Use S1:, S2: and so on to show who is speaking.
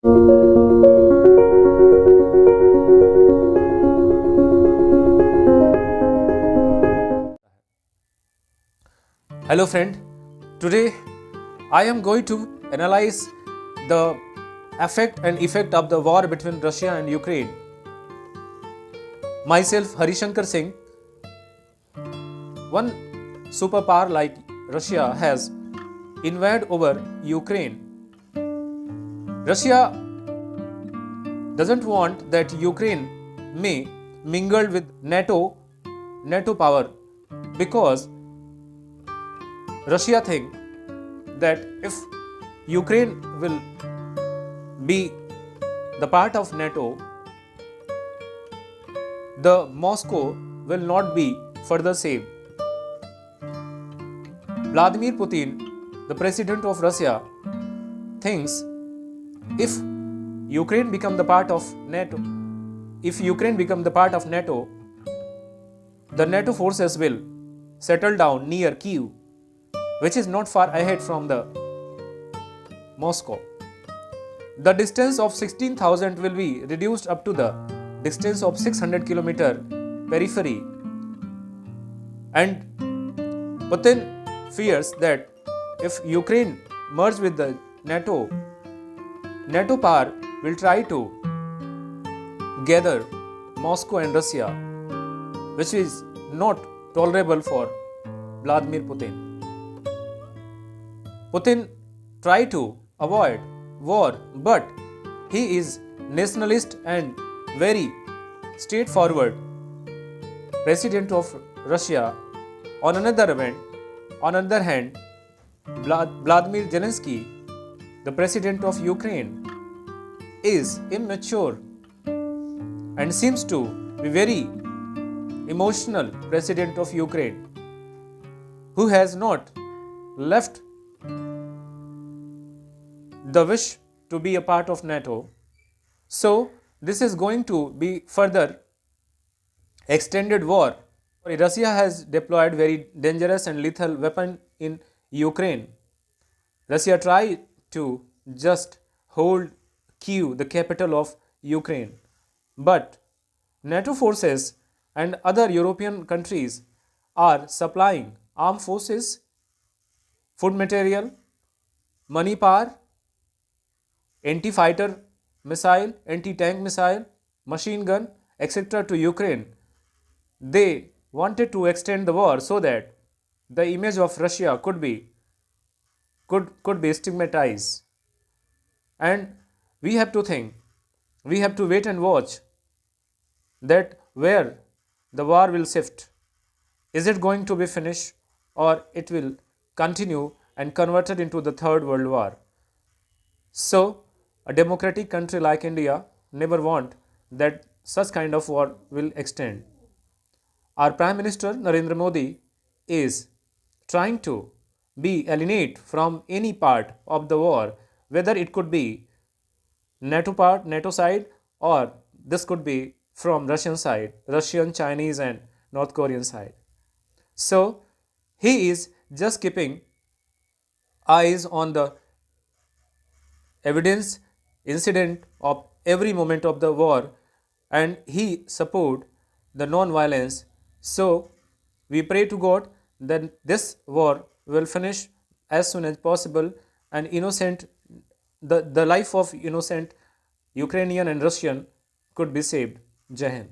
S1: Hello friend, today I am going to analyze the effect of the war between Russia and Ukraine. Myself Harishankar Singh. One superpower like Russia has invaded over Ukraine. Russia doesn't want that Ukraine may mingle with NATO power, because Russia thinks that if Ukraine will be the part of NATO, the Moscow will not be further safe. Vladimir Putin, the president of Russia, thinks if Ukraine become the part of NATO, the NATO forces will settle down near Kyiv, which is not far ahead from the Moscow. The distance of 16,000 will be reduced up to the distance of 600 km periphery, and Putin fears that if Ukraine merges with the NATO power will try to gather Moscow and Russia, which is not tolerable for Vladimir Putin. Putin tried to avoid war, but he is nationalist and very straightforward president of Russia. On another hand, Vladimir Zelensky, the president of Ukraine, is immature and seems to be very emotional president of Ukraine, who has not left the wish to be a part of NATO. So this is going to be further extended war. Russia has deployed very dangerous and lethal weapon in Ukraine. Russia tried to just hold Kyiv, the capital of Ukraine, but NATO forces and other European countries are supplying armed forces, food material, money power, anti-fighter missile, anti-tank missile, machine gun, etc. to Ukraine. They wanted to extend the war so that the image of Russia could be stigmatized. And we have to wait and watch that where the war will shift. Is it going to be finished, or it will continue and converted into the Third World War? So a democratic country like India never want that such kind of war will extend. Our Prime Minister Narendra Modi is trying to be alienate from any part of the war, whether it could be NATO side, or this could be from Russian side, Russian, Chinese and North Korean side. So he is just keeping eyes on the evidence incident of every moment of the war, and he support the non-violence. So we pray to God that this war will finish as soon as possible, and the life of innocent Ukrainian and Russian could be saved. Jai Hind.